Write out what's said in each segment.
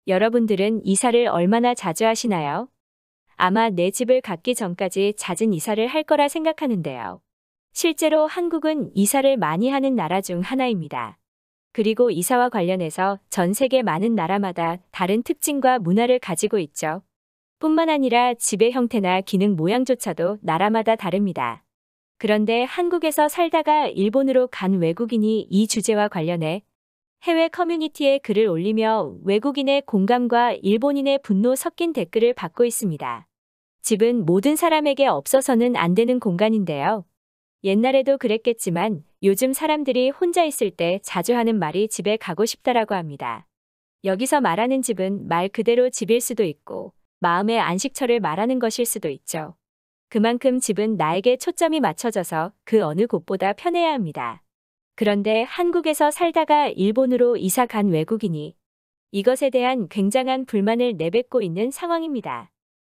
여러분들은 이사를 얼마나 자주 하시나요? 아마 내 집을 갖기 전까지 잦은 이사를 할 거라 생각하는데요. 실제로 한국은 이사를 많이 하는 나라 중 하나입니다. 그리고 이사와 관련해서 전 세계 많은 나라마다 다른 특징과 문화를 가지고 있죠. 뿐만 아니라 집의 형태나 기능 모양조차도 나라마다 다릅니다. 그런데 한국에서 살다가 일본으로 간 외국인이 이 주제와 관련해 해외 커뮤니티에 글을 올리며 외국인의 공감과 일본인의 분노 섞인 댓글을 받고 있습니다. 집은 모든 사람에게 없어서는 안 되는 공간인데요. 옛날에도 그랬겠지만 요즘 사람들이 혼자 있을 때 자주 하는 말이 집에 가고 싶다라고 합니다. 여기서 말하는 집은 말 그대로 집일 수도 있고 마음의 안식처를 말하는 것일 수도 있죠. 그만큼 집은 나에게 초점이 맞춰져서 그 어느 곳보다 편해야 합니다. 그런데 한국에서 살다가 일본으로 이사 간 외국인이 이것에 대한 굉장한 불만을 내뱉고 있는 상황입니다.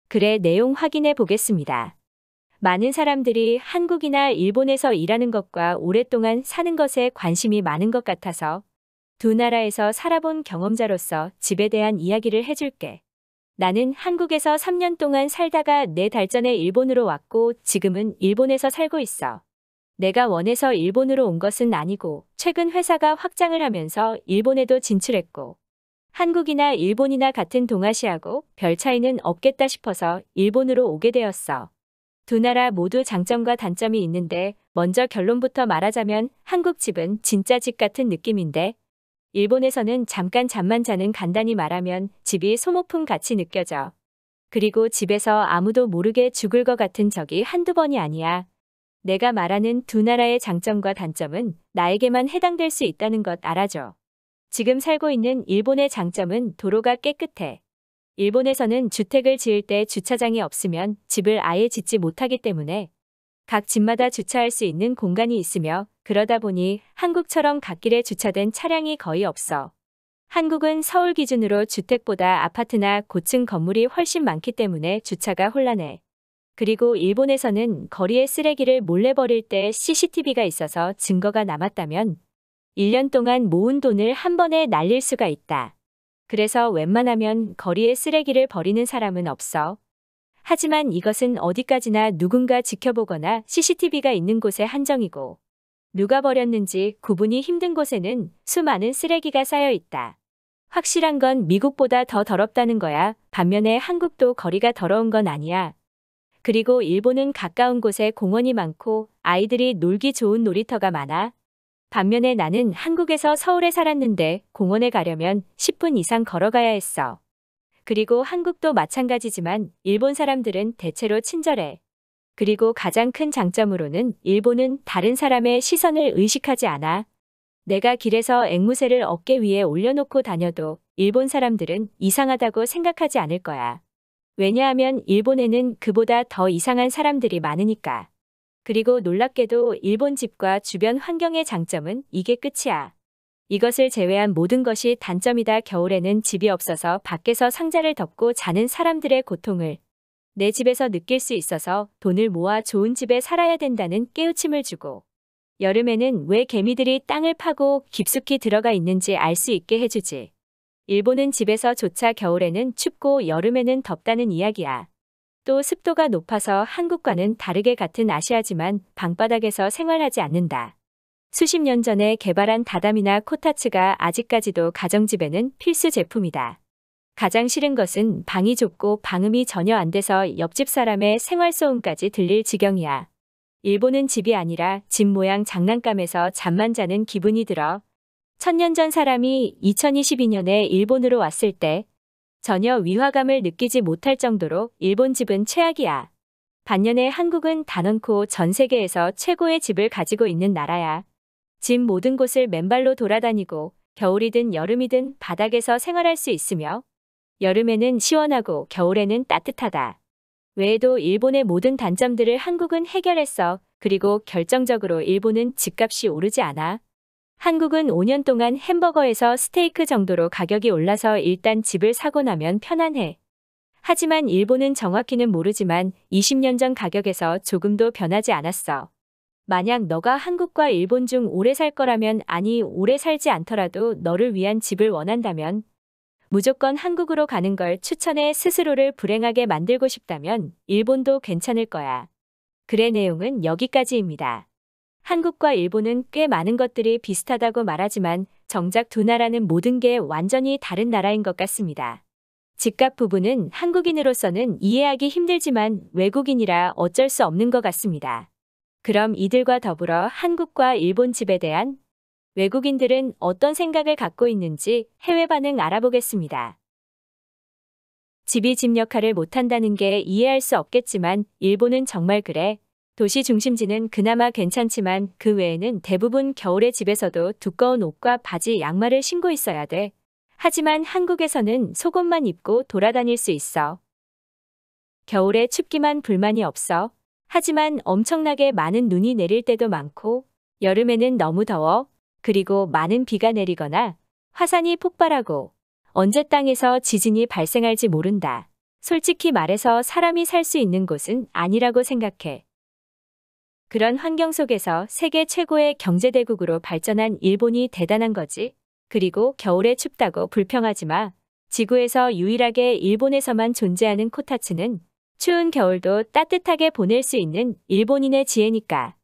글의 내용 확인해 보겠습니다. 많은 사람들이 한국이나 일본에서 일하는 것과 오랫동안 사는 것에 관심이 많은 것 같아서 두 나라에서 살아본 경험자로서 집에 대한 이야기를 해줄게. 나는 한국에서 3년 동안 살다가 4달 전에 일본으로 왔고 지금은 일본에서 살고 있어. 내가 원해서 일본으로 온 것은 아니고 최근 회사가 확장을 하면서 일본에도 진출했고 한국이나 일본이나 같은 동아시아고 별 차이는 없겠다 싶어서 일본으로 오게 되었어. 두 나라 모두 장점과 단점이 있는데 먼저 결론부터 말하자면 한국 집은 진짜 집 같은 느낌인데 일본에서는 잠깐 잠만 자는 간단히 말하면 집이 소모품 같이 느껴져. 그리고 집에서 아무도 모르게 죽을 것 같은 적이 한두 번이 아니야. 내가 말하는 두 나라의 장점과 단점은 나에게만 해당될 수 있다는 것 알아줘. 지금 살고 있는 일본의 장점은 도로가 깨끗해. 일본에서는 주택을 지을 때 주차장이 없으면 집을 아예 짓지 못하기 때문에 각 집마다 주차할 수 있는 공간이 있으며 그러다 보니 한국처럼 갓길에 주차된 차량이 거의 없어. 한국은 서울 기준으로 주택보다 아파트나 고층 건물이 훨씬 많기 때문에 주차가 혼란해. 그리고 일본에서는 거리에 쓰레기를 몰래 버릴 때 CCTV가 있어서 증거가 남았다면 1년 동안 모은 돈을 한 번에 날릴 수가 있다. 그래서 웬만하면 거리에 쓰레기를 버리는 사람은 없어. 하지만 이것은 어디까지나 누군가 지켜보거나 CCTV가 있는 곳에 한정이고 누가 버렸는지 구분이 힘든 곳에는 수많은 쓰레기가 쌓여 있다. 확실한 건 미국보다 더 더럽다는 거야. 반면에 한국도 거리가 더러운 건 아니야. 그리고 일본은 가까운 곳에 공원이 많고 아이들이 놀기 좋은 놀이터가 많아. 반면에 나는 한국에서 서울에 살았는데 공원에 가려면 10분 이상 걸어가야 했어. 그리고 한국도 마찬가지지만 일본 사람들은 대체로 친절해. 그리고 가장 큰 장점으로는 일본은 다른 사람의 시선을 의식하지 않아. 내가 길에서 앵무새를 어깨 위에 올려놓고 다녀도 일본 사람들은 이상하다고 생각하지 않을 거야. 왜냐하면 일본에는 그보다 더 이상한 사람들이 많으니까. 그리고 놀랍게도 일본 집과 주변 환경의 장점은 이게 끝이야. 이것을 제외한 모든 것이 단점이다. 겨울에는 집이 없어서 밖에서 상자를 덮고 자는 사람들의 고통을 내 집에서 느낄 수 있어서 돈을 모아 좋은 집에 살아야 된다는 깨우침을 주고 여름에는 왜 개미들이 땅을 파고 깊숙이 들어가 있는지 알 수 있게 해주지. 일본은 집에서조차 겨울에는 춥고 여름에는 덥다는 이야기야. 또 습도가 높아서 한국과는 다르게 같은 아시아지만 방바닥에서 생활하지 않는다. 수십 년 전에 개발한 다다미나 코타츠가 아직까지도 가정집에는 필수 제품이다. 가장 싫은 것은 방이 좁고 방음이 전혀 안 돼서 옆집 사람의 생활소음까지 들릴 지경이야. 일본은 집이 아니라 집 모양 장난감에서 잠만 자는 기분이 들어. 1000년 전 사람이 2022년에 일본으로 왔을 때 전혀 위화감을 느끼지 못할 정도로 일본 집은 최악이야. 반면에 한국은 단언코 전 세계에서 최고의 집을 가지고 있는 나라야. 집 모든 곳을 맨발로 돌아다니고 겨울이든 여름이든 바닥에서 생활할 수 있으며 여름에는 시원하고 겨울에는 따뜻하다. 외에도 일본의 모든 단점들을 한국은 해결했어. 그리고 결정적으로 일본은 집값이 오르지 않아. 한국은 5년 동안 햄버거에서 스테이크 정도로 가격이 올라서 일단 집을 사고 나면 편안해. 하지만 일본은 정확히는 모르지만 20년 전 가격에서 조금도 변하지 않았어. 만약 너가 한국과 일본 중 오래 살 거라면 아니 오래 살지 않더라도 너를 위한 집을 원한다면 무조건 한국으로 가는 걸 추천해 스스로를 불행하게 만들고 싶다면 일본도 괜찮을 거야. 글의 내용은 여기까지입니다. 한국과 일본은 꽤 많은 것들이 비슷하다고 말하지만 정작 두 나라는 모든 게 완전히 다른 나라인 것 같습니다. 집값 부분은 한국인으로서는 이해하기 힘들지만 외국인이라 어쩔 수 없는 것 같습니다. 그럼 이들과 더불어 한국과 일본 집에 대한 외국인들은 어떤 생각을 갖고 있는지 해외 반응 알아보겠습니다. 집이 집 역할을 못한다는 게 이해할 수 없겠지만 일본은 정말 그래. 도시 중심지는 그나마 괜찮지만 그 외에는 대부분 겨울에 집에서도 두꺼운 옷과 바지, 양말을 신고 있어야 돼. 하지만 한국에서는 속옷만 입고 돌아다닐 수 있어. 겨울에 춥기만 불만이 없어. 하지만 엄청나게 많은 눈이 내릴 때도 많고 여름에는 너무 더워. 그리고 많은 비가 내리거나 화산이 폭발하고 언제 땅에서 지진이 발생할지 모른다. 솔직히 말해서 사람이 살 수 있는 곳은 아니라고 생각해. 그런 환경 속에서 세계 최고의 경제대국으로 발전한 일본이 대단한 거지. 그리고 겨울에 춥다고 불평하지 마. 지구에서 유일하게 일본에서만 존재하는 코타츠는 추운 겨울도 따뜻하게 보낼 수 있는 일본인의 지혜니까.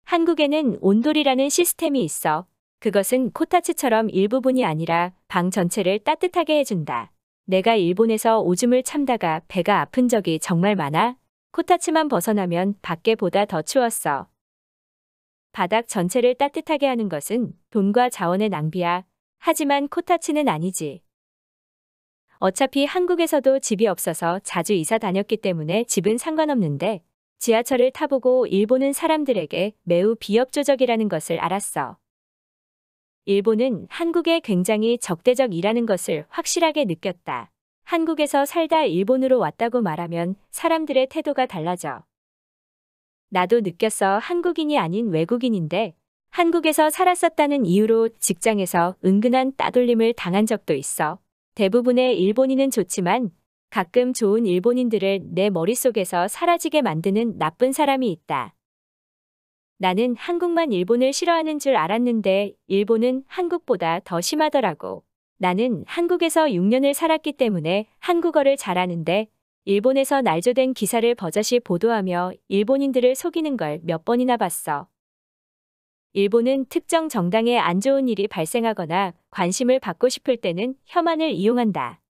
한국에는 온돌이라는 시스템이 있어. 그것은 코타츠처럼 일부분이 아니라 방 전체를 따뜻하게 해준다. 내가 일본에서 오줌을 참다가 배가 아픈 적이 정말 많아. 코타츠만 벗어나면 밖에보다 더 추웠어. 바닥 전체를 따뜻하게 하는 것은 돈과 자원의 낭비야. 하지만 코타츠는 아니지. 어차피 한국에서도 집이 없어서 자주 이사 다녔기 때문에 집은 상관없는데 지하철을 타보고 일본은 사람들에게 매우 비협조적이라는 것을 알았어. 일본은 한국에 굉장히 적대적이라는 것을 확실하게 느꼈다. 한국에서 살다 일본으로 왔다고 말하면 사람들의 태도가 달라져. 나도 느꼈어. 한국인이 아닌 외국인인데 한국에서 살았었다는 이유로 직장에서 은근한 따돌림을 당한 적도 있어. 대부분의 일본인은 좋지만 가끔 좋은 일본인들을 내 머릿속에서 사라지게 만드는 나쁜 사람이 있다. 나는 한국만 일본을 싫어하는 줄 알았는데 일본은 한국보다 더 심하더라고. 나는 한국에서 6년을 살았기 때문에 한국어를 잘하는데 일본에서 날조된 기사를 버젓이 보도하며 일본인들을 속이는 걸 몇 번이나 봤어. 일본은 특정 정당에 안 좋은 일이 발생하거나 관심을 받고 싶을 때는 혐한을 이용한다.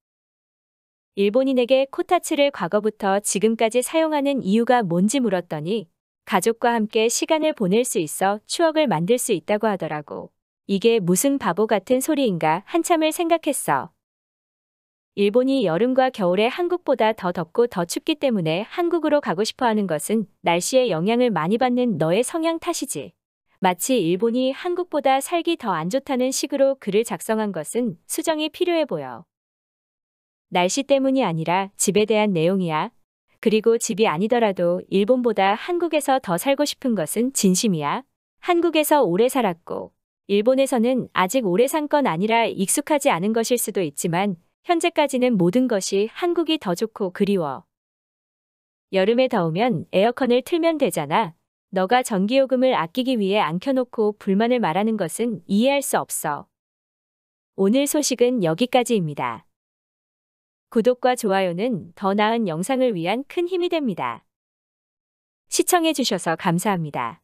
일본인에게 코타츠를 과거부터 지금까지 사용하는 이유가 뭔지 물었더니 가족과 함께 시간을 보낼 수 있어 추억을 만들 수 있다고 하더라고. 이게 무슨 바보 같은 소리인가 한참을 생각했어. 일본이 여름과 겨울에 한국보다 더 덥고 더 춥기 때문에 한국으로 가고 싶어 하는 것은 날씨에 영향을 많이 받는 너의 성향 탓이지. 마치 일본이 한국보다 살기 더 안 좋다는 식으로 글을 작성한 것은 수정이 필요해 보여. 날씨 때문이 아니라 집에 대한 내용이야. 그리고 집이 아니더라도 일본보다 한국에서 더 살고 싶은 것은 진심이야. 한국에서 오래 살았고 일본에서는 아직 오래 산 건 아니라 익숙하지 않은 것일 수도 있지만 현재까지는 모든 것이 한국이 더 좋고 그리워. 여름에 더우면 에어컨을 틀면 되잖아. 너가 전기요금을 아끼기 위해 안 켜놓고 불만을 말하는 것은 이해할 수 없어. 오늘 소식은 여기까지입니다. 구독과 좋아요는 더 나은 영상을 위한 큰 힘이 됩니다. 시청해주셔서 감사합니다.